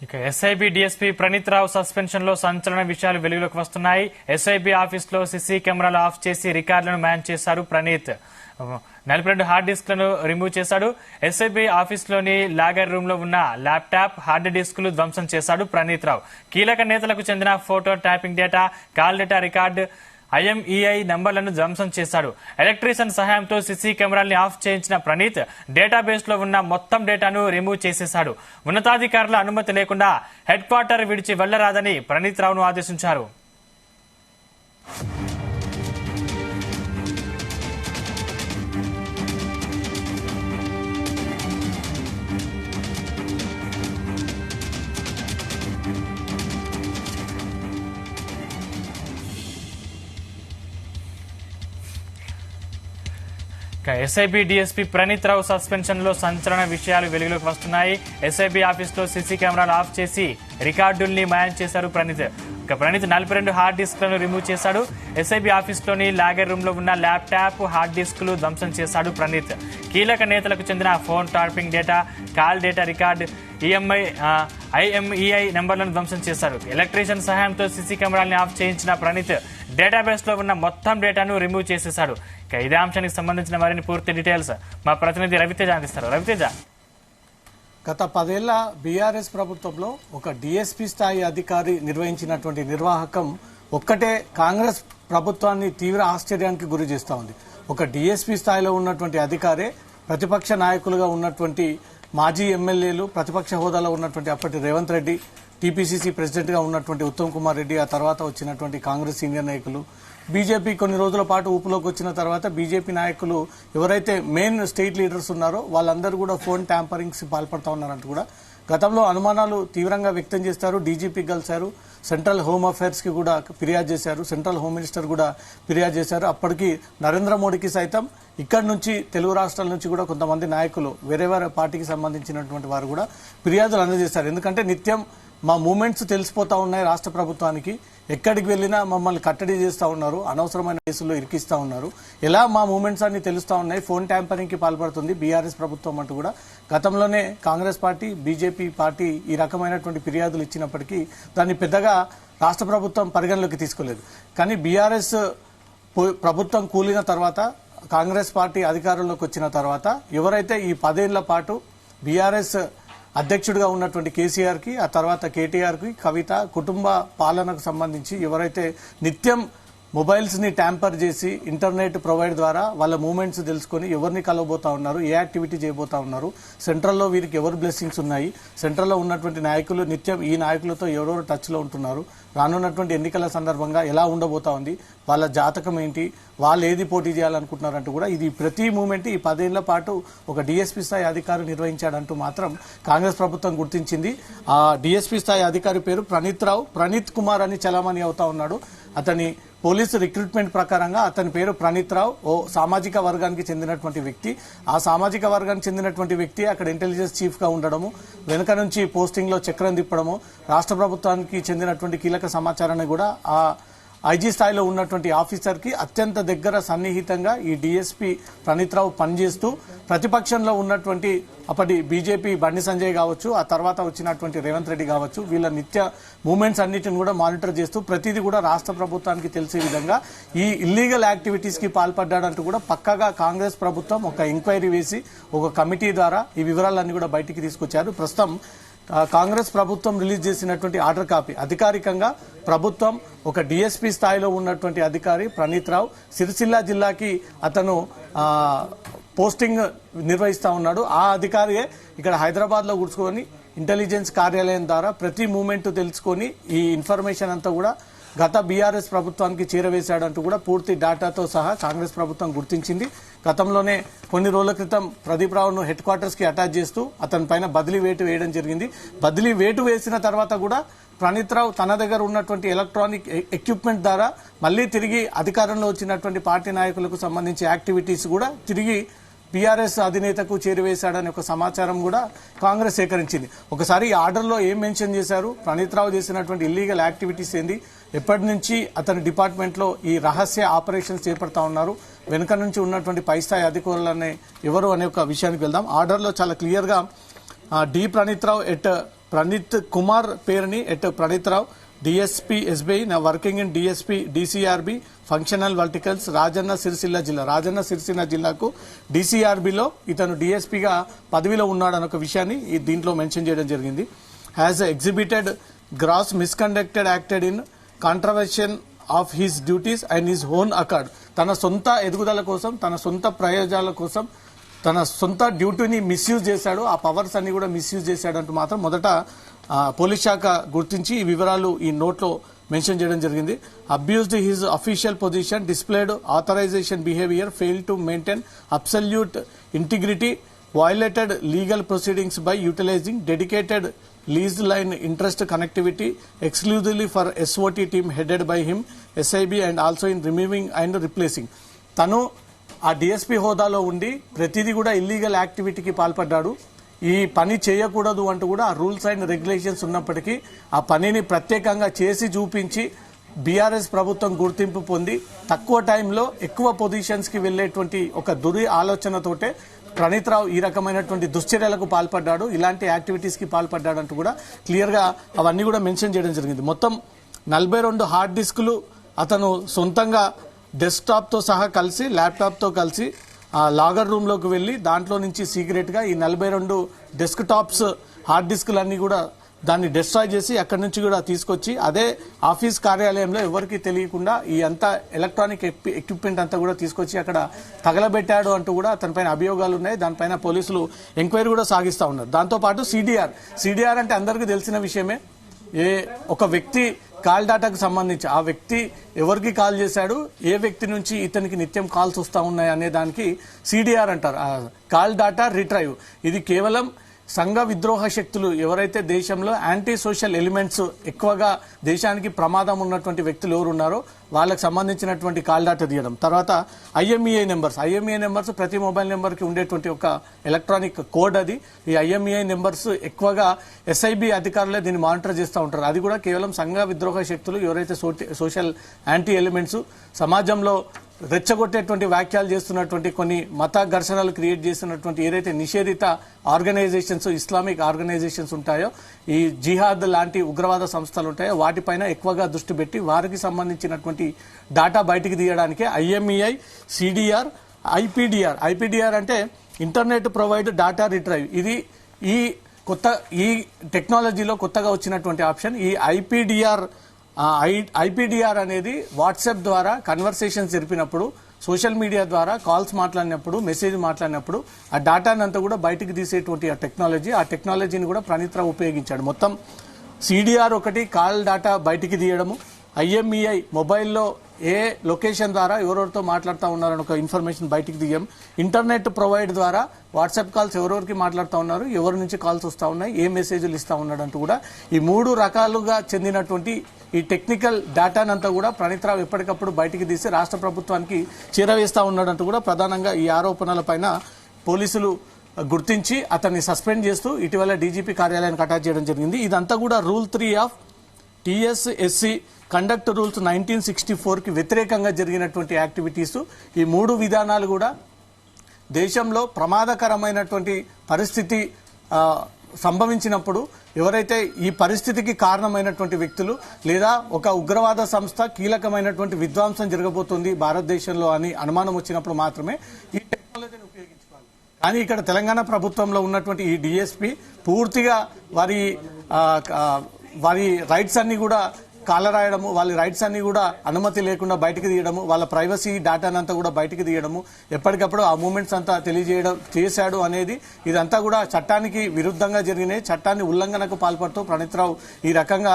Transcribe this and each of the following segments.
ఇక SIB DSP Praneeth రావు suspension లో సంచలన విషయాలు వెలుగులోకి వస్తున్నాయి. ఎస్ఐబి ఆఫీస్ లో సీసీ కెమెరాలు ఆఫ్ చేసి రికార్డులను మ్యాన్ చేశారు ప్రణీత్. 42 హార్డ్ డిస్క్లను రిమూవ్ చేశాడు. ఎస్ఐబి ఆఫీస్ లోని లాగర్ రూమ్ లో ఉన్న ల్యాప్టాప్, హార్డ్ డిస్కులు ధ్వంసం చేశాడు ప్రణీత్ రావు. కీలక నేతలకు చెందిన photo, tapping data, call data record, IMEI నంబర్లను ధ్వంసం చేశాడు. ఎలక్ట్రీషియన్ సహాయంతో సీసీ కెమెరాల్ని ఆఫ్ చేయించిన ప్రణీత్ డేటాబేస్ లో ఉన్న మొత్తం డేటాను రిమూవ్ చేసేశాడు. ఉన్నతాధికారుల అనుమతి లేకుండా హెడ్ క్వార్టర్ విడిచి వెళ్లరాదని ప్రణీత్ రావును ఆదేశించారు. ఎస్ఐబి డిఎస్పీ ప్రణీత్ రావు సస్పెన్షన్ లో సంచలన విషయాలు వెలుగులోకి వస్తున్నాయి. ఎస్ఐబి ఆఫీస్ లో సీసీ కెమెరాలు ఆఫ్ చేసి రికార్డుల్ని మాయం చేశారు ప్రణీత్. ప్రణీత్ 42 హార్డ్ డిస్క్లను రిమూవ్ చేశాడు. ఎస్ఐబి ఆఫీస్ లోని లాగర్ రూమ్ లో ఉన్న ల్యాప్టాప్, హార్డ్ డిస్కులు ధ్వంసం చేశాడు ప్రణీత్. కీలక నేతలకు చెందిన phone, topping data, call data record, IMEI నంబర్లను ధ్వంసం చేశారు. ఎలక్ట్రీషియన్ సహాయంతో సీసీ కెమెరాల్ని ఆఫ్ చేయించిన ప్రణీత్ డేటాబేస్ లో ఉన్న మొత్తం డేటాను రిమూవ్ చేసేశాడు. ఇదే అంశానికి సంబంధించిన మరిన్ని పూర్తి డీటెయిల్స్ మా ప్రతినిధి రవితేజ అందిస్తారు. రవితేజ, గత 10 ఏళ్ల బీఆర్ఎస్ ప్రభుత్వంలో ఒక డీఎస్పీ స్థాయి అధికారి నిర్వహించినటువంటి నిర్వాహకం ఒక్కటే కాంగ్రెస్ ప్రభుత్వాన్ని తీవ్ర ఆశ్చర్యానికి గురి చేస్తూ ఉంది. ఒక డీఎస్పీ స్థాయిలో ఉన్నటువంటి అధికారే ప్రతిపక్ష నాయకులుగా ఉన్నటువంటి మాజీ ఎమ్మెల్యేలు, ప్రతిపక్ష హోదాలో ఉన్నటువంటి అప్పటి రేవంత్ రెడ్డి, టీపీసీసీ ప్రెసిడెంట్ గా ఉన్నటువంటి ఉత్తమ్ కుమార్ రెడ్డి, ఆ తర్వాత వచ్చినటువంటి కాంగ్రెస్ సీనియర్ నాయకులు, బీజేపీ కొన్ని రోజుల పాటు ఊపులోకి వచ్చిన తర్వాత బీజేపీ నాయకులు ఎవరైతే మెయిన్ స్టేట్ లీడర్స్ ఉన్నారో వాళ్ళందరూ కూడా ఫోన్ ట్యాంపరింగ్స్ పాల్పడతా ఉన్నారంటూ కూడా గతంలో అనుమానాలు తీవ్రంగా వ్యక్తం చేస్తారు. డీజీపీ కలిశారు, సెంట్రల్ హోమ్ అఫైర్స్ కి కూడా ఫిర్యాదు చేశారు, సెంట్రల్ హోమ్ మినిస్టర్ కూడా ఫిర్యాదు చేశారు. అప్పటికి నరేంద్ర మోడీకి సైతం ఇక్కడి నుంచి తెలుగు రాష్ట్రాల నుంచి కూడా కొంతమంది నాయకులు వేరే వేరే పార్టీకి సంబంధించినటువంటి వారు కూడా ఫిర్యాదులు అందజేశారు. ఎందుకంటే నిత్యం మా మూమెంట్స్ తెలిసిపోతా ఉన్నాయి రాష్ట్ర ప్రభుత్వానికి, ఎక్కడికి వెళ్ళినా మమ్మల్ని కట్టడి చేస్తూ ఉన్నారు, అనవసరమైన కేసుల్లో ఇరికిస్తా ఉన్నారు, ఎలా మా మూమెంట్స్ అన్ని తెలుస్తా ఉన్నాయి, ఫోన్ ట్యాంపరింగ్ కి పాల్పడుతుంది బీఆర్ఎస్ ప్రభుత్వం అంటూ కూడా గతంలోనే కాంగ్రెస్ పార్టీ, బీజేపీ పార్టీ ఈ రకమైనటువంటి ఫిర్యాదులు ఇచ్చినప్పటికీ దాన్ని పెద్దగా రాష్ట్ర ప్రభుత్వం పరిగణలోకి తీసుకోలేదు. కానీ బీఆర్ఎస్ ప్రభుత్వం కూలిన తర్వాత, కాంగ్రెస్ పార్టీ అధికారంలోకి వచ్చిన తర్వాత ఎవరైతే ఈ 10 ఏళ్ల పాటు బీఆర్ఎస్ అధ్యక్షుడిగా ఉన్నటువంటి కేసీఆర్ కి, ఆ తర్వాత కేటీఆర్ కి, కవిత కుటుంబ పాలనకు సంబంధించి ఎవరైతే నిత్యం మొబైల్స్ ని ట్యాంపర్ చేసి ఇంటర్నెట్ ప్రొవైడ్ ద్వారా వాళ్ళ మూవ్మెంట్స్ తెలుసుకుని ఎవరిని కలవబోతా ఉన్నారు, ఏ యాక్టివిటీ చేయబోతా ఉన్నారు, సెంట్రల్లో వీరికి ఎవరు బ్లెస్సింగ్స్ ఉన్నాయి, సెంట్రల్లో ఉన్నటువంటి నాయకులు నిత్యం ఈ నాయకులతో ఎవరెవరు టచ్ లో ఉంటున్నారు, రానున్నటువంటి ఎన్నికల సందర్భంగా ఎలా ఉండబోతా ఉంది, వాళ్ళ జాతకం ఏంటి, వాళ్ళు ఏది పోటీ చేయాలనుకుంటున్నారంటూ కూడా ఇది ప్రతి మూమెంట్ ఈ 10 ఏళ్ల పాటు ఒక డీఎస్పీ స్థాయి అధికారి నిర్వహించాడంటూ మాత్రం కాంగ్రెస్ ప్రభుత్వం గుర్తించింది. ఆ డీఎస్పీ స్థాయి అధికారి పేరు ప్రణీత్ రావు, ప్రణీత్ కుమార్ అని చలామణి అవుతా ఉన్నాడు. అతని పోలీసు రిక్రూట్మెంట్ ప్రకారంగా అతని పేరు ప్రణీత్ రావు, ఓ సామాజిక వర్గానికి చెందినటువంటి వ్యక్తి. ఆ సామాజిక వర్గానికి చెందినటువంటి వ్యక్తి అక్కడ ఇంటెలిజెన్స్ చీఫ్ గా ఉండడము, వెనుక నుంచి పోస్టింగ్ లో చక్రం తిప్పడము, రాష్ట్ర ప్రభుత్వానికి చెందినటువంటి కీలక సమాచారాన్ని కూడా ఆ ఐజీ స్థాయిలో ఉన్నటువంటి ఆఫీసర్ కి అత్యంత దగ్గర సన్నిహితంగా ఈ డీఎస్పీ ప్రణీత్ రావు పనిచేస్తూ ప్రతిపక్షంలో ఉన్నటువంటి అప్పటి బీజేపీ బండి సంజయ్ కావచ్చు, ఆ తర్వాత వచ్చినటువంటి రేవంత్ రెడ్డి కావచ్చు, వీళ్ళ నిత్య మూవ్మెంట్స్ అన్నిటిని కూడా మానిటర్ చేస్తూ ప్రతిదీ కూడా రాష్ట్ర ప్రభుత్వానికి తెలిసే విధంగా ఈ ఇల్లీగల్ యాక్టివిటీస్ కి పాల్పడ్డాడంటూ కూడా పక్కగా కాంగ్రెస్ ప్రభుత్వం ఒక ఎంక్వైరీ వేసి ఒక కమిటీ ద్వారా ఈ వివరాలన్నీ కూడా బయటికి తీసుకొచ్చారు. ప్రస్తుతం కాంగ్రెస్ ప్రభుత్వం రిలీజ్ చేసినటువంటి ఆర్డర్ కాపీ అధికారికంగా ప్రభుత్వం ఒక డీఎస్పీ స్థాయిలో ఉన్నటువంటి అధికారి ప్రణీత్ రావు సిరిసిల్ల జిల్లాకి అతను పోస్టింగ్ నిర్వహిస్తా ఉన్నాడు. ఆ అధికారియే ఇక్కడ హైదరాబాద్ లో కూర్చుకొని ఇంటెలిజెన్స్ కార్యాలయం ద్వారా ప్రతి మూమెంట్ తెలుసుకొని ఈ ఇన్ఫర్మేషన్ అంతా కూడా గత బీఆర్ఎస్ ప్రభుత్వానికి చేరవేశాడంటూ కూడా పూర్తి డేటాతో సహా కాంగ్రెస్ ప్రభుత్వం గుర్తించింది. గతంలోనే కొన్ని రోజుల క్రితం ప్రదీప్ రావును హెడ్ క్వార్టర్స్ కి అటాచ్ చేస్తూ అతని పైన బదిలీ వేటు వేయడం జరిగింది. బదిలీ వేటు వేసిన తర్వాత కూడా ప్రణీత్ రావు తన దగ్గర ఉన్నటువంటి ఎలక్ట్రానిక్ ఎక్విప్మెంట్ ద్వారా మళ్లీ తిరిగి అధికారంలో వచ్చినటువంటి పార్టీ నాయకులకు సంబంధించి యాక్టివిటీస్ కూడా తిరిగి బీఆర్ఎస్ అధినేతకు చేరువేశాడనే ఒక సమాచారం కూడా కాంగ్రెస్ సేకరించింది. ఒకసారి ఈ ఆర్డర్లో ఏం మెన్షన్ చేశారు, ప్రణీత్ రావు చేసినటువంటి ఇల్లీగల్ యాక్టివిటీస్ ఏంది, ఎప్పటి నుంచి అతని డిపార్ట్మెంట్ లో ఈ రహస్య ఆపరేషన్స్ చేపడతా ఉన్నారు, వెనుక నుంచి ఉన్నటువంటి పై స్థాయి అధికారులనే ఎవరు అనే ఒక విషయానికి వెళ్దాం. ఆర్డర్లో చాలా క్లియర్ గా డి ప్రణీత్ రావు ఎట్ ప్రణీత్ కుమార్ పేరుని Praneeth Rao DSP SBI working in DSP DCRB functional verticals Rajanna Sircilla జిల్లాకు డిసిఆర్బిలో ఇతను డిఎస్పీగా పదవిలో ఉన్నాడన్న ఒక విషయాన్ని దీంట్లో మెన్షన్ చేయడం జరిగింది. Has exhibited gross misconducted acted in contravention of his duties and his own accord. తన సొంత ఎదుగుదల కోసం, తన సొంత ప్రయోజనాల కోసం తన సొంత డ్యూటీని మిస్యూజ్ చేశాడు, ఆ పవర్స్ అన్ని కూడా మిస్యూజ్ చేశాడంటూ మాత్రం మొదట పోలీస్ శాఖ గుర్తించి ఈ వివరాలు ఈ నోట్లో మెన్షన్ చేయడం జరిగింది. Abused his official position, displayed authorization behaviour, fail to maintain absolute integrity, violated legal proceedings by utilizing dedicated leased line interest connectivity exclusively for SOT team headed by him, SIB, and also in removing and replacing. తను ఆ DSP హోదాలో ఉండి ప్రతిదీ కూడా illegal యాక్టివిటీకి పాల్పడ్డాడు. ఈ పని చేయకూడదు అంటూ కూడా ఆ రూల్స్ అండ్ రెగ్యులేషన్స్ ఉన్నప్పటికీ ఆ పనిని ప్రత్యేకంగా చేసి చూపించి బీఆర్ఎస్ ప్రభుత్వం గుర్తింపు పొంది తక్కువ టైంలో ఎక్కువ పొజిషన్స్ కి వెళ్లేటువంటి ఒక దురి ఆలోచనతోటే ప్రణీత్ రావు ఈ రకమైనటువంటి దుశ్చర్యలకు పాల్పడ్డాడు, ఇలాంటి యాక్టివిటీస్ కి పాల్పడ్డాడు అంటూ కూడా క్లియర్ గా అవన్నీ కూడా మెన్షన్ చేయడం జరిగింది. మొత్తం 42 హార్డ్ డిస్కులు అతను సొంతంగా డెస్క్టాప్ తో సహా కలిసి, ల్యాప్టాప్ తో కలిసి ఆ లాగర్ రూమ్ లోకి వెళ్లి దాంట్లో నుంచి సీక్రెట్ గా ఈ 42 డెస్క్ టాప్స్ హార్డ్ డిస్కులన్నీ కూడా దాన్ని డిస్ట్రాయ్ చేసి అక్కడి నుంచి కూడా తీసుకొచ్చి అదే ఆఫీస్ కార్యాలయంలో ఎవరికి తెలియకుండా ఈ అంతా ఎలక్ట్రానిక్ ఎక్విప్మెంట్ అంతా కూడా తీసుకొచ్చి అక్కడ తగలబెట్టాడు అంటూ కూడా అతనిపైన అభియోగాలు ఉన్నాయి. దానిపైన పోలీసులు ఎంక్వైరీ కూడా సాగిస్తా ఉన్నారు. దాంతోపాటు సిడిఆర్ అంటే అందరికీ తెలిసిన విషయమే. ఒక వ్యక్తి కాల్ డాటాకు సంబంధించి ఆ వ్యక్తి ఎవరికి కాల్ చేశాడు, ఏ వ్యక్తి నుంచి ఇతనికి నిత్యం కాల్స్ వస్తా ఉన్నాయి అనే దానికి సిడిఆర్ అంటారు. Call data retrieve. ఇది కేవలం సంఘ విద్రోహ శక్తులు ఎవరైతే దేశంలో యాంటీ సోషల్ ఎలిమెంట్స్ ఎక్కువగా దేశానికి ప్రమాదం ఉన్నటువంటి వ్యక్తులు ఎవరు ఉన్నారో వాళ్ళకి సంబంధించినటువంటి కాల్ డాటా తీయడం. తర్వాత ఐఎంఈఐ నెంబర్స్ ప్రతి మొబైల్ నెంబర్ కి ఉండేటువంటి ఒక ఎలక్ట్రానిక్ కోడ్. అది ఈ ఐఎంఈఐ నెంబర్స్ ఎక్కువగా ఎస్ఐబి అధికారులే దీన్ని మానిటర్ చేస్తూ ఉంటారు. అది కూడా కేవలం సంఘ విద్రోహ శక్తులు ఎవరైతే సోషల్ యాంటీ ఎలిమెంట్స్ సమాజంలో రెచ్చగొట్టేటువంటి వ్యాఖ్యలు చేస్తున్నటువంటి కొన్ని మత ఘర్షణలు క్రియేట్ చేస్తున్నటువంటి ఏదైతే నిషేధిత ఆర్గనైజేషన్స్, ఇస్లామిక్ ఆర్గనైజేషన్స్ ఉంటాయో, ఈ జిహాద్ లాంటి ఉగ్రవాద సంస్థలు ఉంటాయో వాటిపైన ఎక్కువగా దృష్టి పెట్టి వారికి సంబంధించినటువంటి డాటా బయటికి తీయడానికి ఐఎంఈఐ, సిడిఆర్, ఐపీడీఆర్ అంటే ఇంటర్నెట్ ప్రొవైడ్ డాటా రిట్రైవ్. ఇది ఈ టెక్నాలజీలో కొత్తగా వచ్చినటువంటి ఆప్షన్. ఈ ఐపీడీఆర్ అనేది వాట్సాప్ ద్వారా కన్వర్సేషన్స్ జరిపినప్పుడు, సోషల్ మీడియా ద్వారా కాల్స్ మాట్లాడినప్పుడు, మెసేజ్ మాట్లాడినప్పుడు ఆ డాటాను అంతా కూడా బయటకు తీసేటువంటి ఆ టెక్నాలజీని కూడా ప్రణీత్ రావు ఉపయోగించాడు. మొత్తం సిడిఆర్ ఒకటి కాల్ డాటా బయటికి తీయడము, ఐఎంఈఐ మొబైల్లో ఏ లొకేషన్ ద్వారా ఎవరెవరితో మాట్లాడుతూ ఉన్నారని ఒక ఇన్ఫర్మేషన్ బయటికి తీయం, ఇంటర్నెట్ ప్రొవైడ్ ద్వారా వాట్సాప్ కాల్స్ ఎవరెవరికి మాట్లాడుతూ ఉన్నారు, ఎవరి నుంచి కాల్స్ వస్తూ ఉన్నాయి, ఏ మెసేజ్లు ఇస్తా ఉన్నాడంటూ కూడా ఈ 3 రకాలుగా చెందినటువంటి ఈ టెక్నికల్ డాటానంతా కూడా ప్రణీత్ రావు ఎప్పటికప్పుడు బయటికి తీసి రాష్ట్ర ప్రభుత్వానికి చేరవేస్తా ఉన్నాడంటూ కూడా ప్రధానంగా ఈ ఆరోపణలపైన పోలీసులు గుర్తించి అతన్ని సస్పెండ్ చేస్తూ ఇటీవల డీజీపీ కార్యాలయానికి అటాచ్ చేయడం జరిగింది. ఇదంతా కూడా రూల్ 3 ఆఫ్ టీఎస్ఎస్సి కండక్ట్ రూల్స్ 1964 కి వ్యతిరేకంగా జరిగినటువంటి యాక్టివిటీస్. ఈ 3 విధానాలు కూడా దేశంలో ప్రమాదకరమైనటువంటి పరిస్థితి సంభవించినప్పుడు ఎవరైతే ఈ పరిస్థితికి కారణమైనటువంటి వ్యక్తులు లేదా ఒక ఉగ్రవాద సంస్థ కీలకమైనటువంటి విధ్వంసం జరగబోతుంది భారతదేశంలో అని అనుమానం వచ్చినప్పుడు మాత్రమే ఈ టెక్నాలజీని ఉపయోగించుకోవాలి. కానీ ఇక్కడ తెలంగాణ ప్రభుత్వంలో ఉన్నటువంటి ఈ డిఎస్పీ పూర్తిగా వారి రైట్స్ అన్ని కూడా కాలరాయడము, వాళ్ళ రైట్స్ అన్ని కూడా అనుమతి లేకుండా బయటకు తీయడము, వాళ్ళ ప్రైవసీ డేటానంతా కూడా బయటకు తీయడము, ఎప్పటికప్పుడు ఆ మూమెంట్స్ అంతా తెలియజేయడం చేశాడు అనేది ఇదంతా కూడా చట్టానికి విరుద్ధంగా జరిగినాయి. చట్టాన్ని ఉల్లంఘనకు పాల్పడుతూ ప్రణీత్ రావు ఈ రకంగా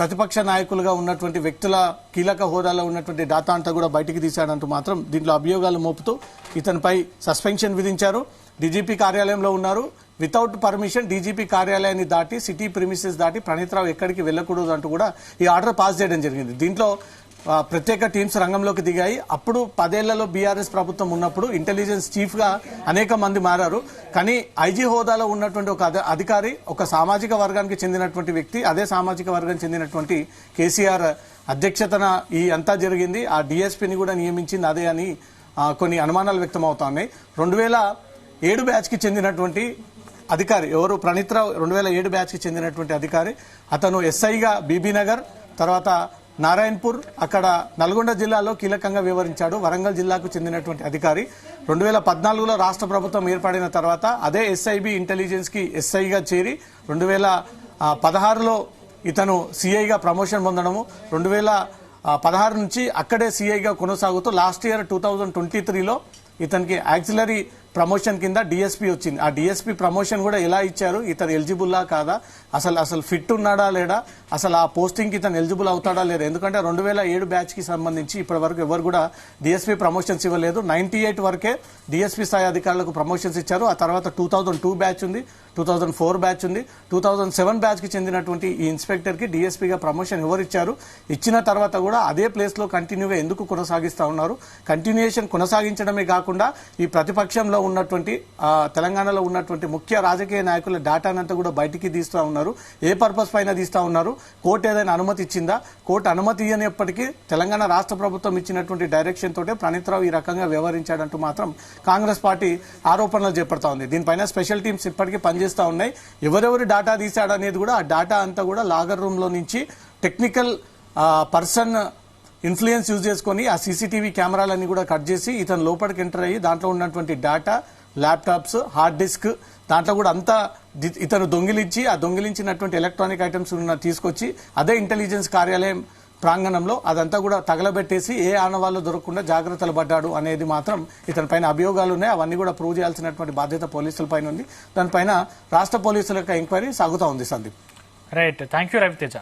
ప్రతిపక్ష నాయకులుగా ఉన్నటువంటి వ్యక్తుల కీలక హోదాలో ఉన్నటువంటి డేటా అంతా కూడా బయటికి తీశాడంటూ మాత్రం దీంట్లో అభియోగాలు మోపుతూ ఇతనిపై సస్పెన్షన్ విధించారు. డీజీపీ కార్యాలయంలో ఉన్నారు. వితౌట్ పర్మిషన్ డీజీపీ కార్యాలయాన్ని దాటి, సిటీ ప్రిమిసెస్ దాటి ప్రణీత్ రావు ఎక్కడికి వెళ్లకూడదు అంటూ కూడా ఈ ఆర్డర్ పాస్ చేయడం జరిగింది. దీంట్లో ప్రత్యేక టీమ్స్ రంగంలోకి దిగాయి. అప్పుడు 10 ఏళ్లలో బీఆర్ఎస్ ప్రభుత్వం ఉన్నప్పుడు ఇంటెలిజెన్స్ చీఫ్ గా అనేక మంది మారారు. కానీ ఐజీ హోదాలో ఉన్నటువంటి ఒక అధికారి, ఒక సామాజిక వర్గానికి చెందినటువంటి వ్యక్తి, అదే సామాజిక వర్గానికి చెందినటువంటి కేసీఆర్ అధ్యక్షతన ఈ అంతా జరిగింది. ఆ డీఎస్పీని కూడా నియమించింది అదే అని కొన్ని అనుమానాలు వ్యక్తం అవుతా ఉన్నాయి. 2007 బ్యాచ్ కి చెందినటువంటి అధికారి ఎవరు ప్రణీత్ రావు 2007 బ్యాచ్ కి చెందినటువంటి అధికారి. అతను ఎస్ఐగా బీబీ నగర్, తర్వాత నారాయణపూర్, అక్కడ నల్గొండ జిల్లాలో కీలకంగా వ్యవహరించాడు. వరంగల్ జిల్లాకు చెందినటువంటి అధికారి. 2014లో రాష్ట్ర ప్రభుత్వం ఏర్పడిన తర్వాత అదే ఎస్ఐబి ఇంటెలిజెన్స్ కి ఎస్ఐగా చేరి 2016లో ఇతను సిఐగా ప్రమోషన్ పొందడము, 2016 నుంచి అక్కడే సిఐగా కొనసాగుతూ లాస్ట్ ఇయర్ 2023లో ఇతనికి యాక్సిలరీ ప్రమోషన్ కింద డిఎస్పీ వచ్చింది. ఆ డిఎస్పీ ప్రమోషన్ కూడా ఎలా ఇచ్చారు, ఇతను ఎలిజిబుల్లా కాదా, అసలు ఫిట్ ఉన్నాడా లేడా, అసలు ఆ పోస్టింగ్ కి ఇతను ఎలిజిబుల్ అవుతాడా లేదా, ఎందుకంటే 2007 బ్యాచ్ కి సంబంధించి ఇప్పటి వరకు ఎవరు కూడా డిఎస్పీ ప్రమోషన్స్ ఇవ్వలేదు. 98 వరకే డిఎస్పీ స్థాయి అధికారులకు ప్రమోషన్స్ ఇచ్చారు. ఆ తర్వాత 2002 బ్యాచ్ ఉంది, 2004 బ్యాచ్ ఉంది, 2007 బ్యాచ్ కి చెందినటువంటి ఈ ఇన్స్పెక్టర్ కి డిఎస్పీగా ప్రమోషన్ ఎవరు ఇచ్చారు, ఇచ్చిన తర్వాత కూడా అదే ప్లేస్ లో కంటిన్యూగా ఎందుకు కొనసాగిస్తా ఉన్నారు. కంటిన్యూయేషన్ కొనసాగించడమే కాకుండా ఈ ప్రతిపక్షంలో ఉన్నటువంటి తెలంగాణలో ఉన్నటువంటి ముఖ్య రాజకీయ నాయకుల డేటానంతా కూడా బయటికి తీస్తూ ఉన్నారు. ఏ పర్పస్ పైన తీస్తూ ఉన్నారు, కోర్టు ఏదైనా అనుమతి ఇచ్చిందా, కోర్టు అనుమతి ఇవ్వనప్పటికీ తెలంగాణ రాష్ట్ర ప్రభుత్వం ఇచ్చినటువంటి డైరెక్షన్ తోటే ప్రణీత్ రావు ఈ రకంగా వ్యవహరించాడంటూ మాత్రం కాంగ్రెస్ పార్టీ ఆరోపణలు చేపడతా ఉంది. దీనిపైన స్పెషల్ టీమ్స్ ఇప్పటికీ పనిచేస్తా ఉన్నాయి. ఎవరెవరు డేటా తీశాడనేది కూడా ఆ డేటా అంతా కూడా లాగర్ రూమ్ లో నుంచి టెక్నికల్ పర్సన్ ఇన్ఫ్లుయెన్స్ యూజ్ చేసుకుని ఆ సీసీటీవీ కెమెరాలన్నీ కూడా కట్ చేసి ఇతను లోపలికి ఎంటర్ అయ్యి దాంట్లో ఉన్నటువంటి డేటా, ల్యాప్టాప్స్, హార్డ్ డిస్క్ దాంట్లో కూడా అంతా ఇతను దొంగిలించి ఆ దొంగిలించినటువంటి ఎలక్ట్రానిక్ ఐటమ్స్ తీసుకొచ్చి అదే ఇంటెలిజెన్స్ కార్యాలయం ప్రాంగణంలో అదంతా కూడా తగలబెట్టేసి ఏ ఆనవాళ్లు దొరకకుండా జాగ్రత్తలు పడ్డాడు అనేది మాత్రం ఇతని పైన అభియోగాలు ఉన్నాయి. అవన్నీ కూడా ప్రూవ్ చేయాల్సినటువంటి బాధ్యత పోలీసుల పైన ఉంది. దానిపైన రాష్ట్ర పోలీసుల యొక్క ఎంక్వైరీ సాగుతా ఉంది. Sandeep. Right, thank you Raviteja.